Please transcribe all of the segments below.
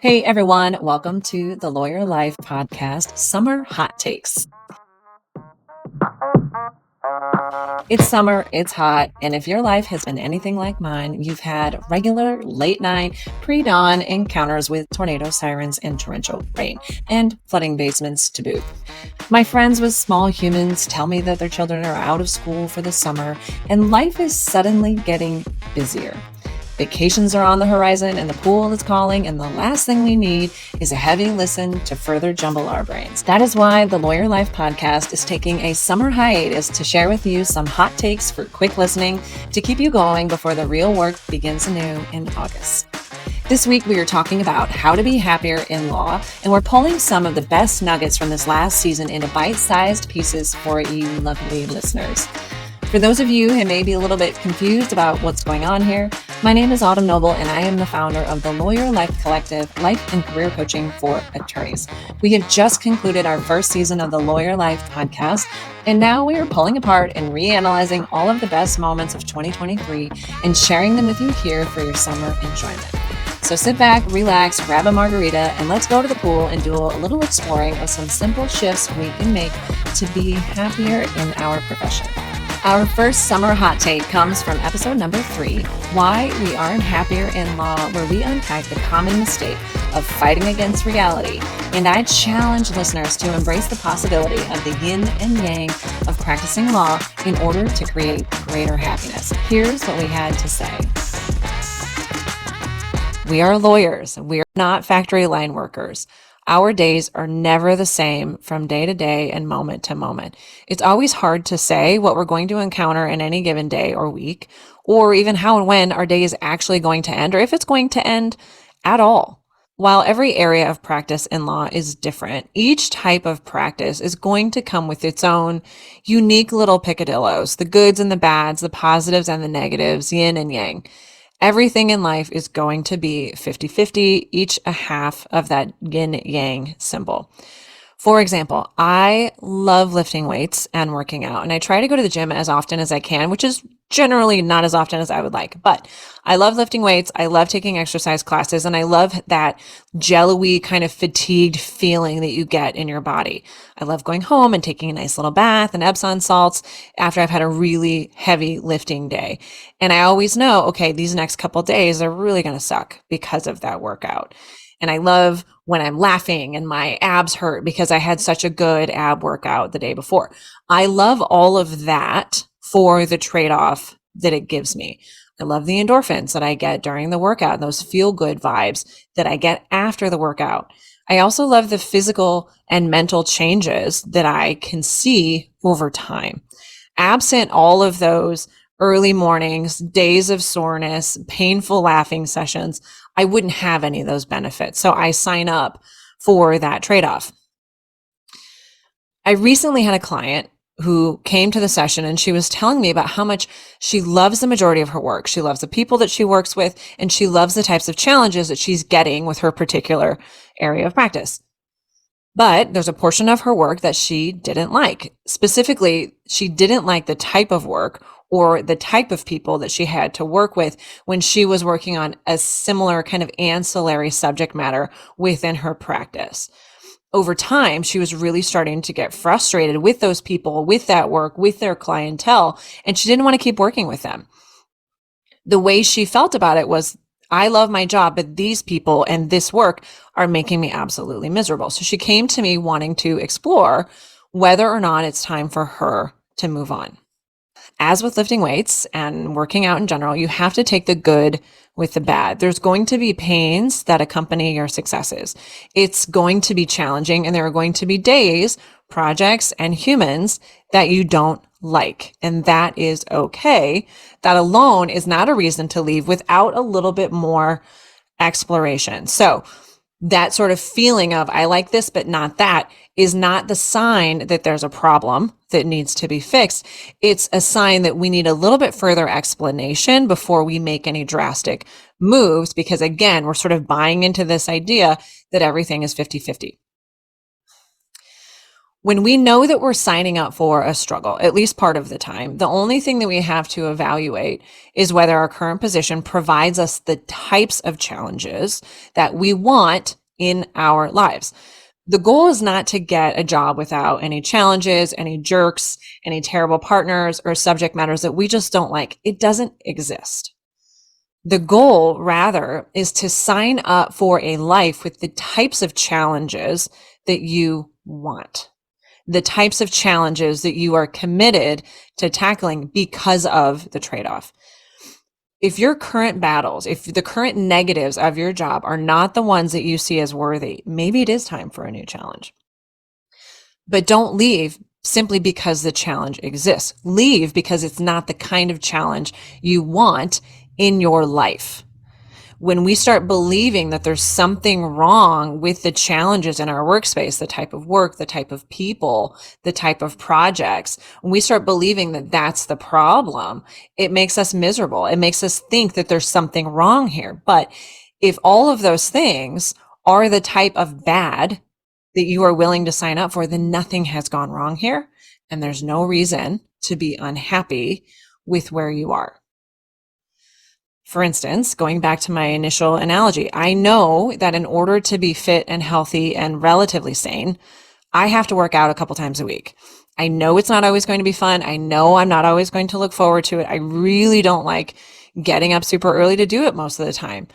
Hey everyone, welcome to the Lawyer Life Podcast Summer Hot Takes. It's summer, it's hot, and if your life has been anything like mine, you've had regular late night, pre-dawn encounters with tornado sirens and torrential rain, and flooding basements to boot. My friends with small humans tell me that their children are out of school for the summer, and life is suddenly getting busier. Vacations are on the horizon and the pool is calling, and the last thing we need is a heavy listen to further jumble our brains. That is why the Lawyer Life Podcast is taking a summer hiatus to share with you some hot takes for quick listening to keep you going before the real work begins anew in August. This week, we are talking about how to be happier in law, and we're pulling some of the best nuggets from this last season into bite-sized pieces for you lovely listeners. For those of you who may be a little bit confused about what's going on here, my name is Autumn Noble, and I am the founder of the Lawyer Life Collective, life and career coaching for attorneys. We have just concluded our first season of the Lawyer Life podcast, and now we are pulling apart and reanalyzing all of the best moments of 2023 and sharing them with you here for your summer enjoyment. So sit back, relax, grab a margarita, and let's go to the pool and do a little exploring of some simple shifts we can make to be happier in our profession. Our first summer hot take comes from episode number 3, Why We Aren't Happier in Law, where we unpack the common mistake of fighting against reality. And I challenge listeners to embrace the possibility of the yin and yang of practicing law in order to create greater happiness. Here's what we had to say. We are lawyers. We are not factory line workers. Our days are never the same from day to day and moment to moment. It's always hard to say what we're going to encounter in any given day or week, or even how and when our day is actually going to end, or if it's going to end at all. While every area of practice in law is different, each type of practice is going to come with its own unique little picadillos, the goods and the bads, the positives and the negatives, yin and yang. Everything in life is going to be 50-50, each a half of that yin-yang symbol. For example, I love lifting weights and working out, and I try to go to the gym as often as I can, which is generally not as often as I would like, but I love lifting weights. I love taking exercise classes, and I love that jello-y kind of fatigued feeling that you get in your body. I love going home and taking a nice little bath and Epsom salts after I've had a really heavy lifting day. And I always know, okay, these next couple days are really going to suck because of that workout. And I love when I'm laughing and my abs hurt because I had such a good ab workout the day before. I love all of that for the trade-off that it gives me. I love the endorphins that I get during the workout and those feel-good vibes that I get after the workout. I also love the physical and mental changes that I can see over time. Absent all of those early mornings, days of soreness, painful laughing sessions, I wouldn't have any of those benefits. So I sign up for that trade-off. I recently had a client who came to the session and she was telling me about how much she loves the majority of her work. She loves the people that she works with, and she loves the types of challenges that she's getting with her particular area of practice. But there's a portion of her work that she didn't like. Specifically, she didn't like the type of work or the type of people that she had to work with when she was working on a similar kind of ancillary subject matter within her practice. Over time, she was really starting to get frustrated with those people, with that work, with their clientele, and she didn't want to keep working with them. The way she felt about it was, I love my job, but these people and this work are making me absolutely miserable. So she came to me wanting to explore whether or not it's time for her to move on. As with lifting weights and working out in general, you have to take the good with the bad. There's going to be pains that accompany your successes. It's going to be challenging, and there are going to be days, projects, and humans that you don't like, and that is okay. That alone is not a reason to leave without a little bit more exploration. So that sort of feeling of, I like this, but not that, is not the sign that there's a problem that needs to be fixed. It's a sign that we need a little bit further explanation before we make any drastic moves, because again, we're sort of buying into this idea that everything is 50-50. When we know that we're signing up for a struggle, at least part of the time, the only thing that we have to evaluate is whether our current position provides us the types of challenges that we want in our lives. The goal is not to get a job without any challenges, any jerks, any terrible partners, or subject matters that we just don't like. It doesn't exist. The goal, rather, is to sign up for a life with the types of challenges that you want, the types of challenges that you are committed to tackling because of the trade-off. If your current battles, if the current negatives of your job are not the ones that you see as worthy, maybe it is time for a new challenge. But don't leave simply because the challenge exists. Leave because it's not the kind of challenge you want in your life. When we start believing that there's something wrong with the challenges in our workspace, the type of work, the type of people, the type of projects, when we start believing that that's the problem, it makes us miserable. It makes us think that there's something wrong here. But if all of those things are the type of bad that you are willing to sign up for, then nothing has gone wrong here. And there's no reason to be unhappy with where you are. For instance, going back to my initial analogy, I know that in order to be fit and healthy and relatively sane, I have to work out a couple times a week. I know it's not always going to be fun. I know I'm not always going to look forward to it. I really don't like getting up super early to do it most of the time.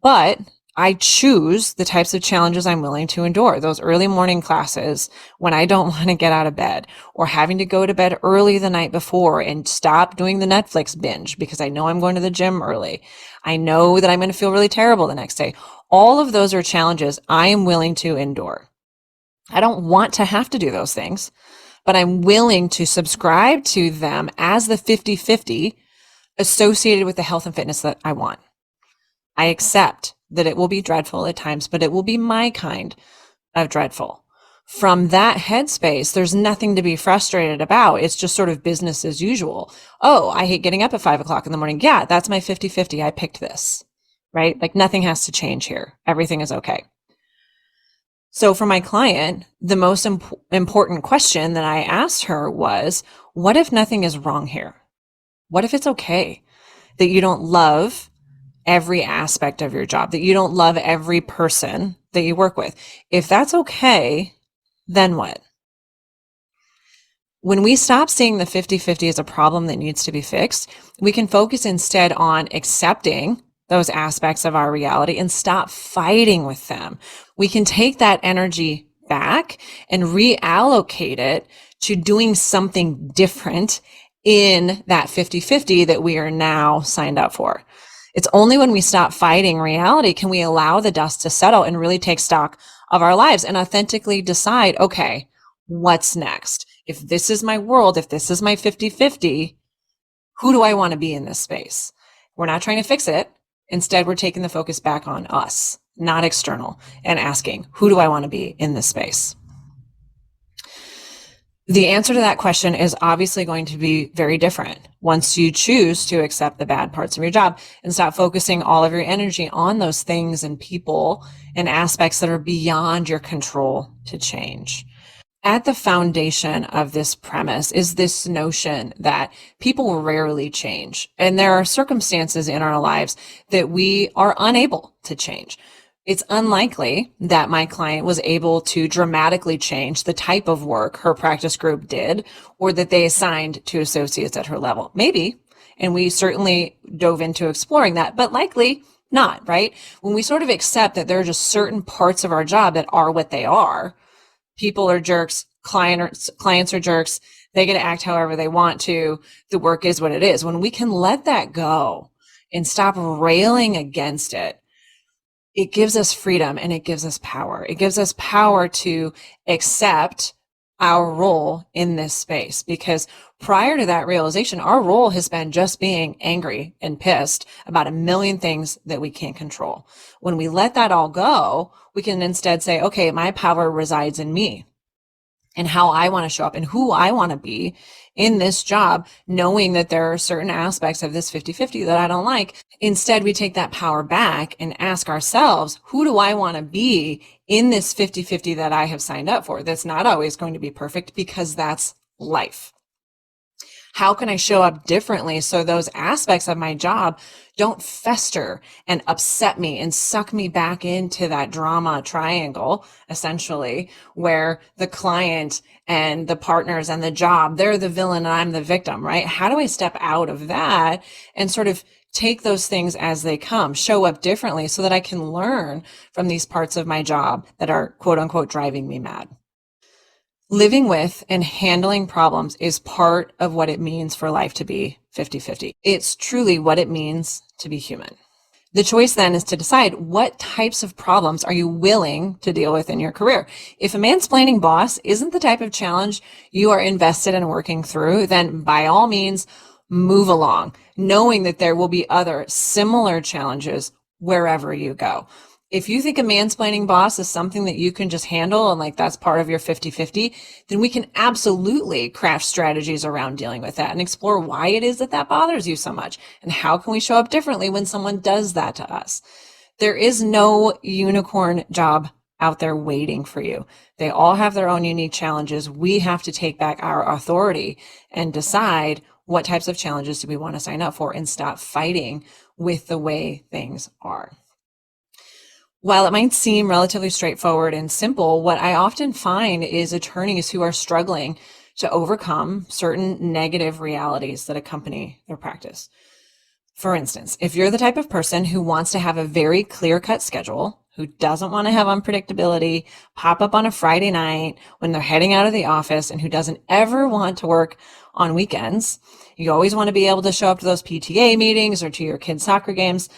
But I choose the types of challenges I'm willing to endure. Those early morning classes when I don't want to get out of bed, or having to go to bed early the night before and stop doing the Netflix binge because I know I'm going to the gym early. I know that I'm going to feel really terrible the next day. All of those are challenges I am willing to endure. I don't want to have to do those things, but I'm willing to subscribe to them as the 50-50 associated with the health and fitness that I want. I accept that it will be dreadful at times, but it will be my kind of dreadful. From that headspace, there's nothing to be frustrated about. It's just sort of business as usual. Oh, I hate getting up at 5 o'clock in the morning. Yeah, that's my 50-50. I picked this, right? Like nothing has to change here. Everything is okay. So for my client, the most important question that I asked her was, what if nothing is wrong here? What if it's okay that you don't love every aspect of your job, that you don't love every person that you work with? If that's okay, then what? When we stop seeing the 50-50 as a problem that needs to be fixed, we can focus instead on accepting those aspects of our reality and stop fighting with them. We can take that energy back and reallocate it to doing something different in that 50-50 that we are now signed up for. It's only when we stop fighting reality can we allow the dust to settle and really take stock of our lives and authentically decide, okay, what's next? If this is my world, if this is my 50-50, who do I want to be in this space? We're not trying to fix it. Instead, we're taking the focus back on us, not external, and asking, who do I want to be in this space? The answer to that question is obviously going to be very different once you choose to accept the bad parts of your job and stop focusing all of your energy on those things and people and aspects that are beyond your control to change. At the foundation of this premise is this notion that people rarely change, and there are circumstances in our lives that we are unable to change. It's unlikely that my client was able to dramatically change the type of work her practice group did, or that they assigned to associates at her level. Maybe, and we certainly dove into exploring that, but likely not, right? When we sort of accept that there are just certain parts of our job that are what they are, people are jerks, clients are jerks, they get to act however they want to, the work is what it is. When we can let that go and stop railing against it, it gives us freedom and it gives us power. It gives us power to accept our role in this space, because prior to that realization, our role has been just being angry and pissed about a million things that we can't control. When we let that all go, we can instead say, okay, my power resides in me. and how I want to show up and who I want to be in this job, knowing that there are certain aspects of this 50-50 that I don't like. Instead, we take that power back and ask ourselves, who do I want to be in this 50-50 that I have signed up for? That's not always going to be perfect because that's life. How can I show up differently so those aspects of my job don't fester and upset me and suck me back into that drama triangle, essentially, where the client and the partners and the job, they're the villain and I'm the victim, right? How do I step out of that and sort of take those things as they come, show up differently so that I can learn from these parts of my job that are quote unquote driving me mad? Living with and handling problems is part of what it means for life to be 50-50. It's truly what it means to be human. The choice then is to decide what types of problems are you willing to deal with in your career. If a mansplaining boss isn't the type of challenge you are invested in working through, then by all means, move along, knowing that there will be other similar challenges wherever you go. If you think a mansplaining boss is something that you can just handle and like that's part of your 50-50, then we can absolutely craft strategies around dealing with that and explore why it is that that bothers you so much and how can we show up differently when someone does that to us. There is no unicorn job out there waiting for you. They all have their own unique challenges. We have to take back our authority and decide what types of challenges do we want to sign up for and stop fighting with the way things are. While it might seem relatively straightforward and simple, what I often find is attorneys who are struggling to overcome certain negative realities that accompany their practice. For instance, if you're the type of person who wants to have a very clear-cut schedule, who doesn't want to have unpredictability pop up on a Friday night when they're heading out of the office, and who doesn't ever want to work on weekends, you always want to be able to show up to those PTA meetings or to your kids' soccer games,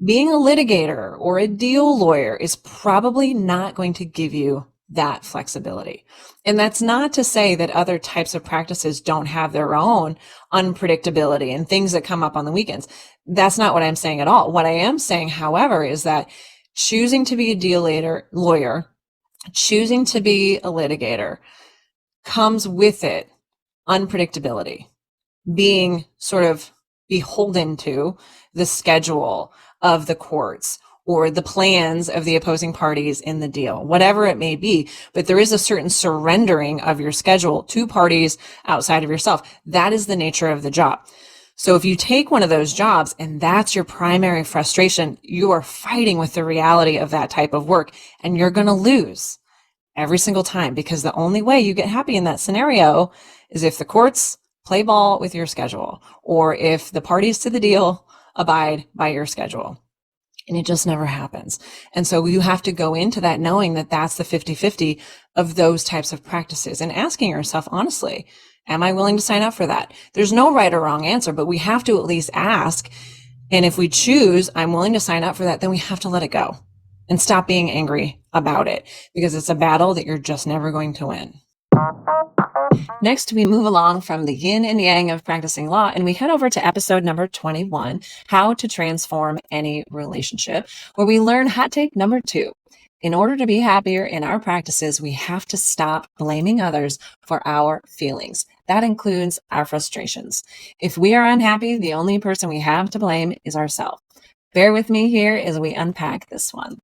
being a litigator or a deal lawyer is probably not going to give you that flexibility. And that's not to say that other types of practices don't have their own unpredictability and things that come up on the weekends. That's not what I'm saying at all. What I am saying, however, is that choosing to be a deal lawyer, choosing to be a litigator comes with it unpredictability, being sort of beholden to the schedule of the courts or the plans of the opposing parties in the deal, whatever it may be. But there is a certain surrendering of your schedule to parties outside of yourself. That is the nature of the job. So if you take one of those jobs and that's your primary frustration, you are fighting with the reality of that type of work, and you're going to lose every single time, because the only way you get happy in that scenario is if the courts play ball with your schedule or if the parties to the deal abide by your schedule. And it just never happens. And so you have to go into that knowing that that's the 50-50 of those types of practices and asking yourself, honestly, am I willing to sign up for that? There's no right or wrong answer, but we have to at least ask. And if we choose, I'm willing to sign up for that, then we have to let it go and stop being angry about it, because it's a battle that you're just never going to win. Next, we move along from the yin and yang of practicing law, and we head over to episode number 21, How to Transform Any Relationship, where we learn hot take number 2. In order to be happier in our practices, we have to stop blaming others for our feelings. That includes our frustrations. If we are unhappy, the only person we have to blame is ourselves. Bear with me here as we unpack this one.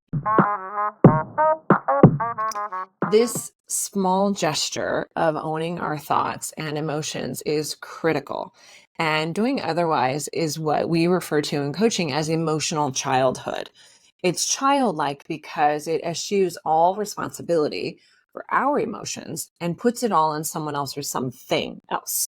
This small gesture of owning our thoughts and emotions is critical, and doing otherwise is what we refer to in coaching as emotional childhood. It's childlike because it eschews all responsibility for our emotions and puts it all on someone else or something else.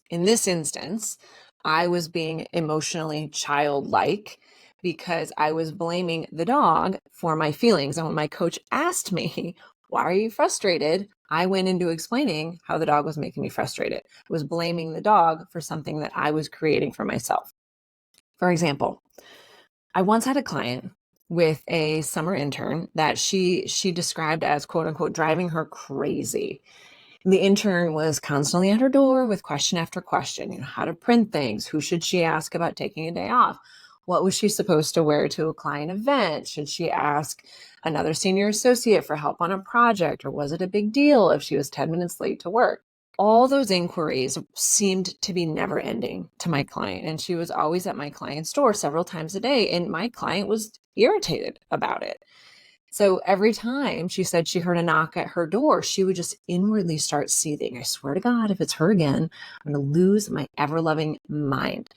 In this instance, I was being emotionally childlike because I was blaming the dog for my feelings. And when my coach asked me, why are you frustrated? I went into explaining how the dog was making me frustrated. I was blaming the dog for something that I was creating for myself. For example, I once had a client with a summer intern that she described as quote unquote driving her crazy. The intern was constantly at her door with question after question, how to print things, who should she ask about taking a day off, What was she supposed to wear to a client event? Should she ask another senior associate for help on a project? Or was it a big deal if she was 10 minutes late to work? All those inquiries seemed to be never ending to my client. And she was always at my client's door several times a day. And my client was irritated about it. So every time she said she heard a knock at her door, she would just inwardly start seething. I swear to God, if it's her again, I'm going to lose my ever loving mind.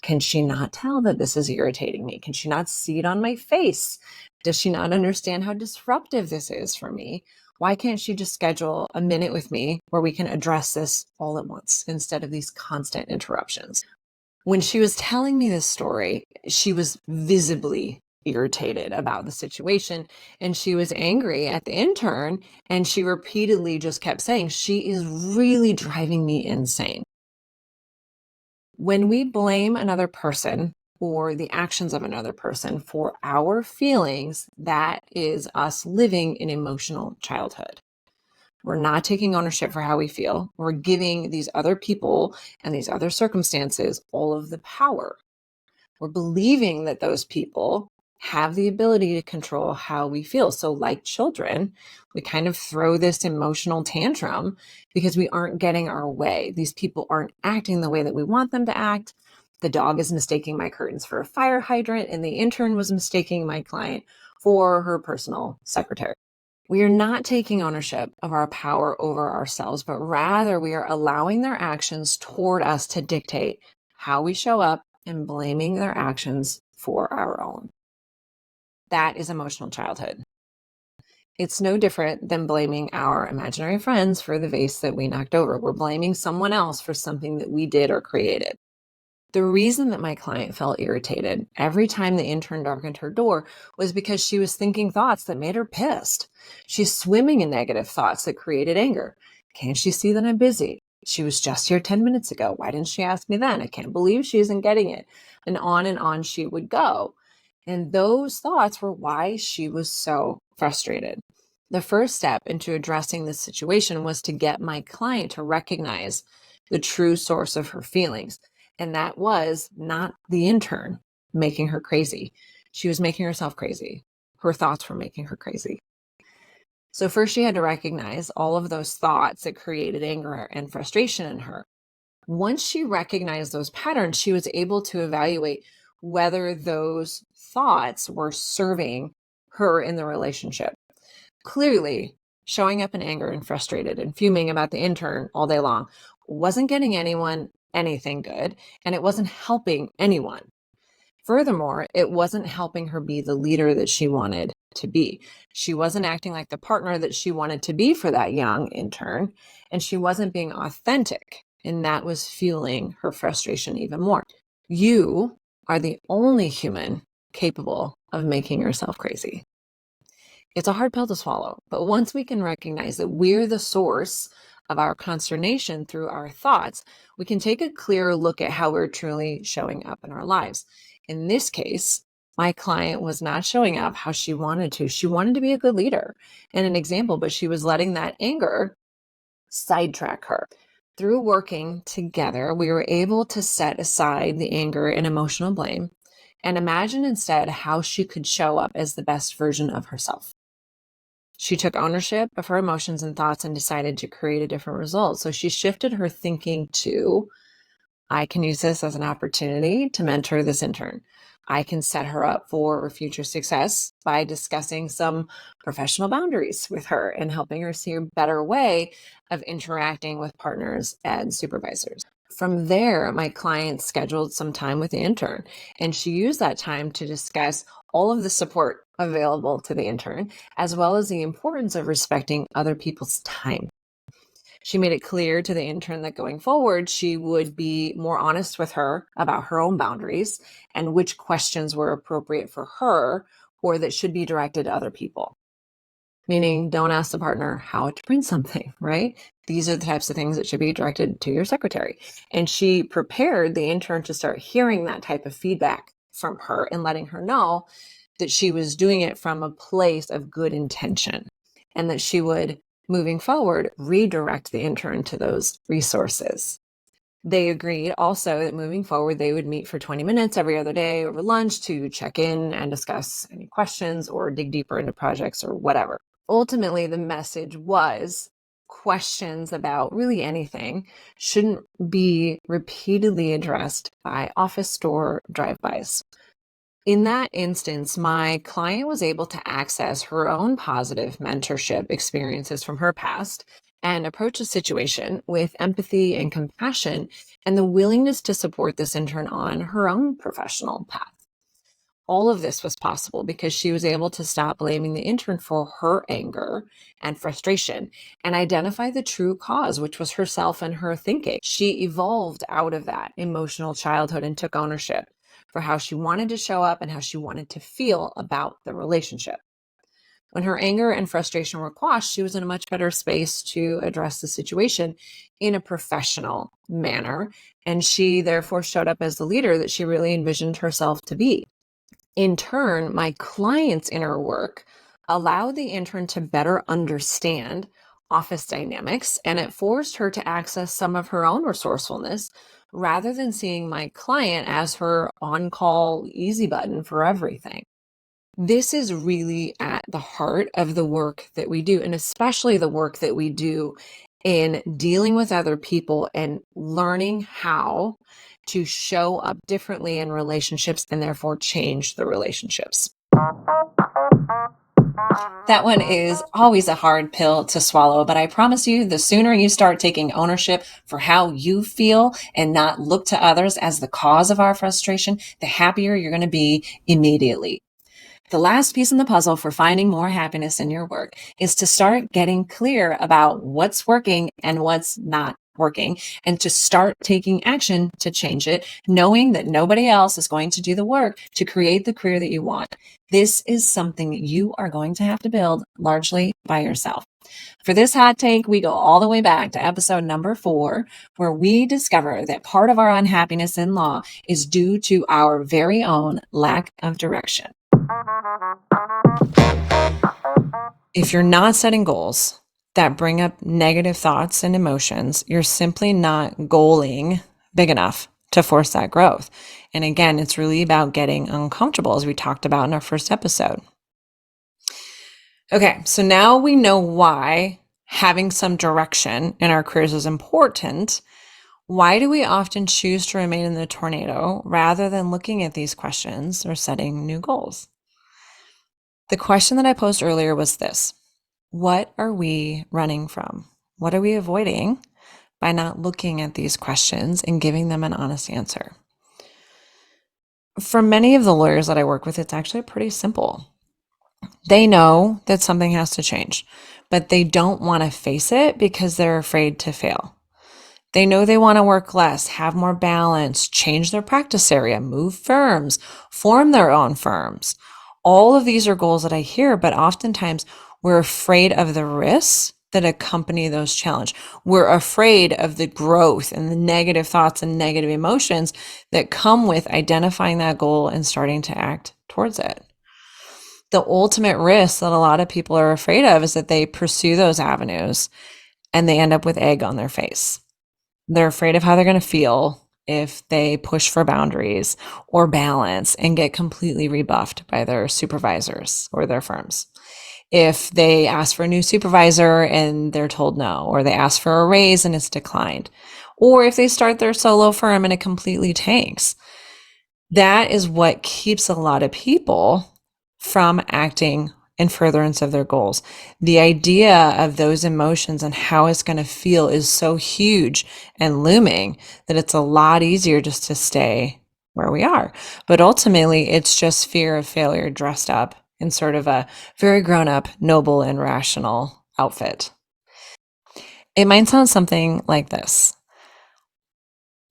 Can she not tell that this is irritating me? Can she not see it on my face? Does she not understand how disruptive this is for me? Why can't she just schedule a minute with me where we can address this all at once instead of these constant interruptions? When she was telling me this story, she was visibly irritated about the situation and she was angry at the intern. And she repeatedly just kept saying, she is really driving me insane. When we blame another person or the actions of another person for our feelings, that is us living in emotional childhood. We're not taking ownership for how we feel. We're giving these other people and these other circumstances all of the power. We're believing that those people have the ability to control how we feel. So, like children, we kind of throw this emotional tantrum because we aren't getting our way. These people aren't acting the way that we want them to act. The dog is mistaking my curtains for a fire hydrant, and the intern was mistaking my client for her personal secretary. We are not taking ownership of our power over ourselves, but rather we are allowing their actions toward us to dictate how we show up and blaming their actions for our own. That is emotional childhood. It's no different than blaming our imaginary friends for the vase that we knocked over. We're blaming someone else for something that we did or created. The reason that my client felt irritated every time the intern darkened her door was because she was thinking thoughts that made her pissed. She's swimming in negative thoughts that created anger. Can't she see that I'm busy? She was just here 10 minutes ago. Why didn't she ask me then? I can't believe she isn't getting it. And on she would go. And those thoughts were why she was so frustrated. The first step into addressing this situation was to get my client to recognize the true source of her feelings. And that was not the intern making her crazy. She was making herself crazy. Her thoughts were making her crazy. So first she had to recognize all of those thoughts that created anger and frustration in her. Once she recognized those patterns, she was able to evaluate whether those thoughts were serving her in the relationship. Clearly, showing up in anger and frustrated and fuming about the intern all day long wasn't getting anyone anything good, and it wasn't helping anyone. Furthermore, it wasn't helping her be the leader that she wanted to be. She wasn't acting like the partner that she wanted to be for that young intern, and she wasn't being authentic, and that was fueling her frustration even more. You are the only human capable of making yourself crazy. It's a hard pill to swallow, but once we can recognize that we're the source of our consternation through our thoughts, we can take a clearer look at how we're truly showing up in our lives. In this case, my client was not showing up how she wanted to. She wanted to be a good leader and an example, but she was letting that anger sidetrack her. Through working together, we were able to set aside the anger and emotional blame and imagine instead how she could show up as the best version of herself. She took ownership of her emotions and thoughts and decided to create a different result. So she shifted her thinking to, I can use this as an opportunity to mentor this intern. I can set her up for future success by discussing some professional boundaries with her and helping her see a better way of interacting with partners and supervisors. From there, my client scheduled some time with the intern, and she used that time to discuss all of the support available to the intern, as well as the importance of respecting other people's time. She made it clear to the intern that going forward, she would be more honest with her about her own boundaries and which questions were appropriate for her or that should be directed to other people. Meaning, don't ask the partner how to print something, right? These are the types of things that should be directed to your secretary. And she prepared the intern to start hearing that type of feedback from her and letting her know that she was doing it from a place of good intention and that she would, moving forward, redirect the intern to those resources. They agreed also that moving forward, they would meet for 20 minutes every other day over lunch to check in and discuss any questions or dig deeper into projects or whatever. Ultimately, the message was questions about really anything shouldn't be repeatedly addressed by office store drive-bys. In that instance, my client was able to access her own positive mentorship experiences from her past and approach a situation with empathy and compassion and the willingness to support this intern on her own professional path. All of this was possible because she was able to stop blaming the intern for her anger and frustration and identify the true cause, which was herself and her thinking. She evolved out of that emotional childhood and took ownership for how she wanted to show up and how she wanted to feel about the relationship. When her anger and frustration were quashed, she was in a much better space to address the situation in a professional manner. And she therefore showed up as the leader that she really envisioned herself to be. In turn, my client's inner work allowed the intern to better understand office dynamics, and it forced her to access some of her own resourcefulness rather than seeing my client as her on call easy button for everything. This is really at the heart of the work that we do, and especially the work that we do in dealing with other people and learning how to show up differently in relationships and therefore change the relationships. That one is always a hard pill to swallow, but I promise you, the sooner you start taking ownership for how you feel and not look to others as the cause of our frustration, the happier you're going to be immediately. The last piece in the puzzle for finding more happiness in your work is to start getting clear about what's working and what's not working, and to start taking action to change it, knowing that nobody else is going to do the work to create the career that you want. This is something you are going to have to build largely by yourself. For this hot take, we go all the way back to episode number 4, where we discover that part of our unhappiness in law is due to our very own lack of direction. If you're not setting goals that bring up negative thoughts and emotions, you're simply not goaling big enough to force that growth. And again, it's really about getting uncomfortable, as we talked about in our first episode. Okay, so now we know why having some direction in our careers is important. Why do we often choose to remain in the tornado rather than looking at these questions or setting new goals? The question that I posed earlier was this: what are we running from? What are we avoiding by not looking at these questions and giving them an honest answer? For many of the lawyers that I work with, it's actually pretty simple. They know that something has to change, but they don't want to face it because they're afraid to fail. They know they want to work less, have more balance, change their practice area, move firms, form their own firms. All of these are goals that I hear, but oftentimes we're afraid of the risks that accompany those challenges. We're afraid of the growth and the negative thoughts and negative emotions that come with identifying that goal and starting to act towards it. The ultimate risk that a lot of people are afraid of is that they pursue those avenues and they end up with egg on their face. They're afraid of how they're going to feel if they push for boundaries or balance and get completely rebuffed by their supervisors or their firms. If they ask for a new supervisor and they're told no, or they ask for a raise and it's declined, or if they start their solo firm and it completely tanks. That is what keeps a lot of people from acting in furtherance of their goals. The idea of those emotions and how it's going to feel is so huge and looming that it's a lot easier just to stay where we are. But ultimately, it's just fear of failure dressed up in sort of a very grown-up, noble, and rational outfit. It might sound something like this: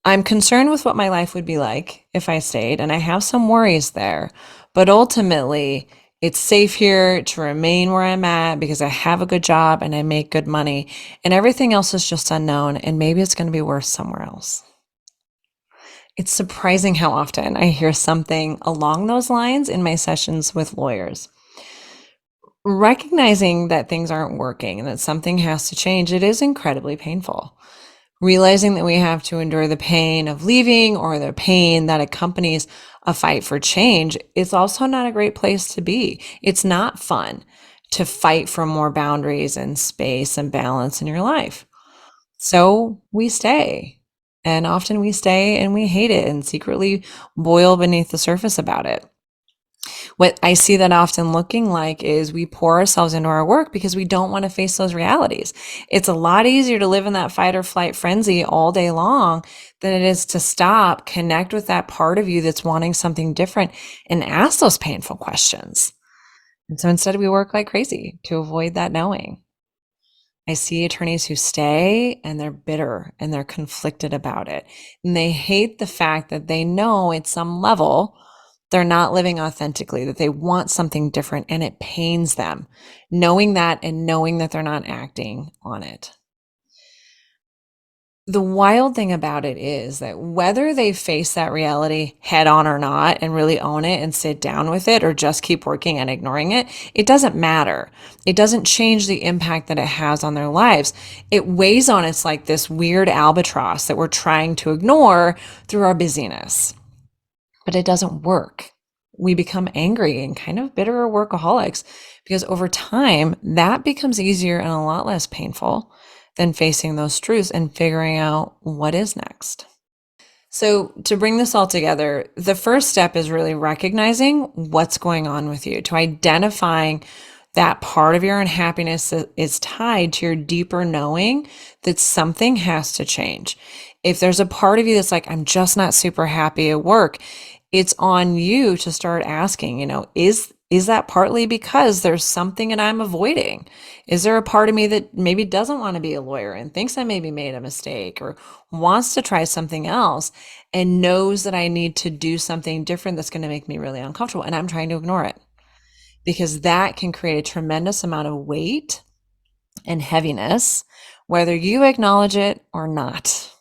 I'm concerned with what my life would be like if I stayed, and I have some worries there, but ultimately, it's safe here to remain where I'm at because I have a good job and I make good money, and everything else is just unknown, and maybe it's going to be worse somewhere else. It's surprising how often I hear something along those lines in my sessions with lawyers. Recognizing that things aren't working and that something has to change, it is incredibly painful. Realizing that we have to endure the pain of leaving or the pain that accompanies a fight for change is also not a great place to be. It's not fun to fight for more boundaries and space and balance in your life. So we stay. And often we stay and we hate it and secretly boil beneath the surface about it. What I see that often looking like is we pour ourselves into our work because we don't want to face those realities. It's a lot easier to live in that fight or flight frenzy all day long than it is to stop, connect with that part of you that's wanting something different and ask those painful questions. And so instead, we work like crazy to avoid that knowing. I see attorneys who stay and they're bitter and they're conflicted about it. And they hate the fact that they know at some level they're not living authentically, that they want something different and it pains them. Knowing that and knowing that they're not acting on it. The wild thing about it is that whether they face that reality head on or not and really own it and sit down with it or just keep working and ignoring it, it doesn't matter. It doesn't change the impact that it has on their lives. It weighs on us like this weird albatross that we're trying to ignore through our busyness. But it doesn't work. We become angry and kind of bitter workaholics because over time, that becomes easier and a lot less painful than facing those truths and figuring out what is next. So, to bring this all together, the first step is really recognizing what's going on with you, to identifying that part of your unhappiness that is tied to your deeper knowing that something has to change. If there's a part of you that's like, I'm just not super happy at work, it's on you to start asking, is that partly because there's something that I'm avoiding? Is there a part of me that maybe doesn't want to be a lawyer and thinks I maybe made a mistake or wants to try something else and knows that I need to do something different that's going to make me really uncomfortable and I'm trying to ignore it? Because that can create a tremendous amount of weight and heaviness, whether you acknowledge it or not.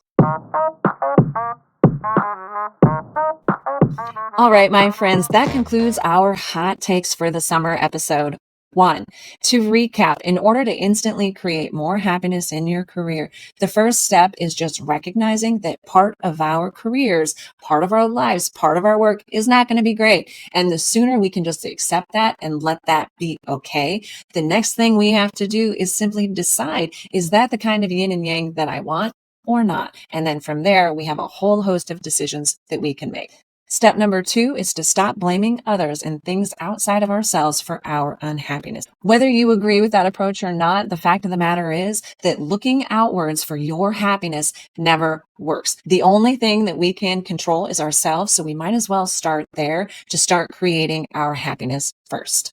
All right, my friends, that concludes our hot takes for the summer episode. One, to recap, in order to instantly create more happiness in your career, the first step is just recognizing that part of our careers, part of our lives, part of our work is not going to be great. And the sooner we can just accept that and let that be okay, the next thing we have to do is simply decide, is that the kind of yin and yang that I want or not? And then from there, we have a whole host of decisions that we can make. Step number 2 is to stop blaming others and things outside of ourselves for our unhappiness. Whether you agree with that approach or not, the fact of the matter is that looking outwards for your happiness never works. The only thing that we can control is ourselves, so we might as well start there to start creating our happiness first.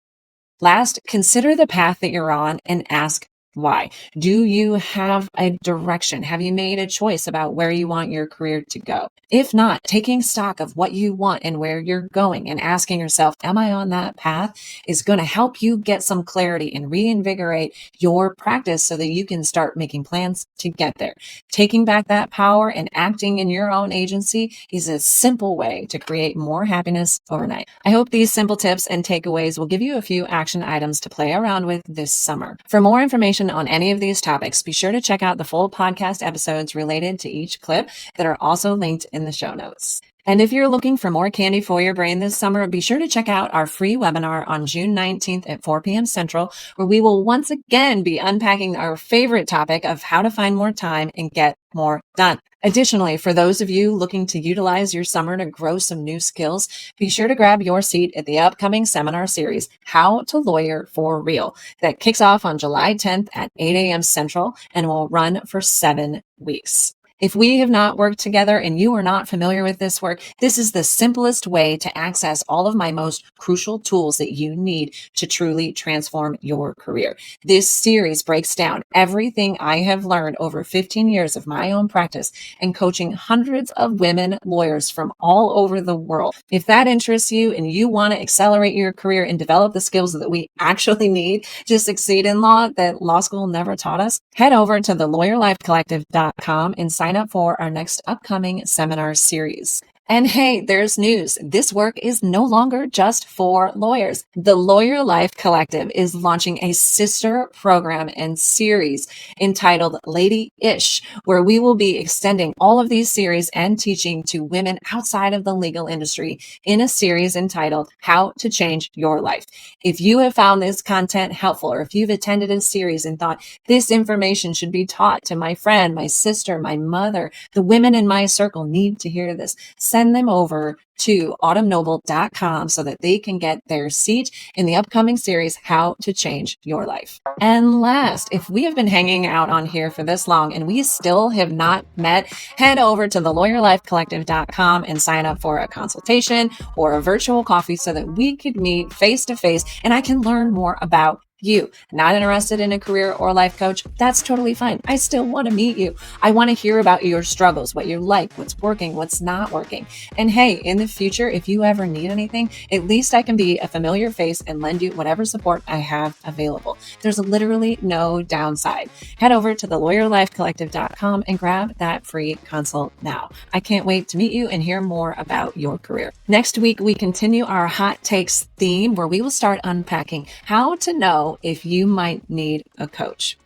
Last, consider the path that you're on and ask why. Do you have a direction? Have you made a choice about where you want your career to go? If not, taking stock of what you want and where you're going and asking yourself, am I on that path, is going to help you get some clarity and reinvigorate your practice so that you can start making plans to get there. Taking back that power and acting in your own agency is a simple way to create more happiness overnight. I hope these simple tips and takeaways will give you a few action items to play around with this summer. For more information on any of these topics, be sure to check out the full podcast episodes related to each clip that are also linked in the show notes. And if you're looking for more candy for your brain this summer, be sure to check out our free webinar on June 19th at 4 p.m. Central, where we will once again be unpacking our favorite topic of how to find more time and get more done. Additionally, for those of you looking to utilize your summer to grow some new skills, be sure to grab your seat at the upcoming seminar series, How to Lawyer for Real, that kicks off on July 10th at 8 a.m. Central and will run for 7 weeks. If we have not worked together and you are not familiar with this work, this is the simplest way to access all of my most crucial tools that you need to truly transform your career. This series breaks down everything I have learned over 15 years of my own practice and coaching hundreds of women lawyers from all over the world. If that interests you and you want to accelerate your career and develop the skills that we actually need to succeed in law that law school never taught us, head over to theLawyerLifeCollective.com and sign up for our next upcoming seminar series. And hey, there's news. This work is no longer just for lawyers. The Lawyer Life Collective is launching a sister program and series entitled Lady Ish, where we will be extending all of these series and teaching to women outside of the legal industry in a series entitled How to Change Your Life. If you have found this content helpful, or if you've attended a series and thought this information should be taught to my friend, my sister, my mother, the women in my circle need to hear this, send them over to autumnnoble.com so that they can get their seat in the upcoming series, How to Change Your Life. And last, if we have been hanging out on here for this long and we still have not met, head over to thelawyerlifecollective.com and sign up for a consultation or a virtual coffee so that we could meet face to face and I can learn more about you. Not interested in a career or life coach? That's totally fine. I still want to meet you. I want to hear about your struggles, what you like, what's working, what's not working. And hey, in the future, if you ever need anything, at least I can be a familiar face and lend you whatever support I have available. There's literally no downside. Head over to thelawyerlifecollective.com and grab that free consult now. I can't wait to meet you and hear more about your career. Next week, we continue our hot takes theme where we will start unpacking how to know if you might need a coach.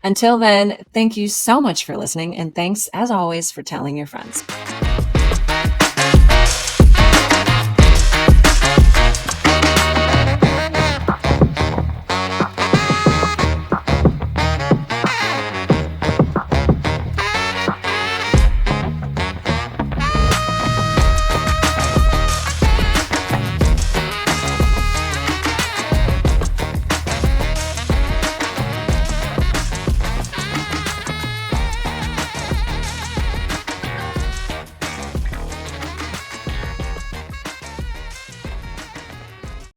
Until then, thank you so much for listening, and thanks as always for telling your friends.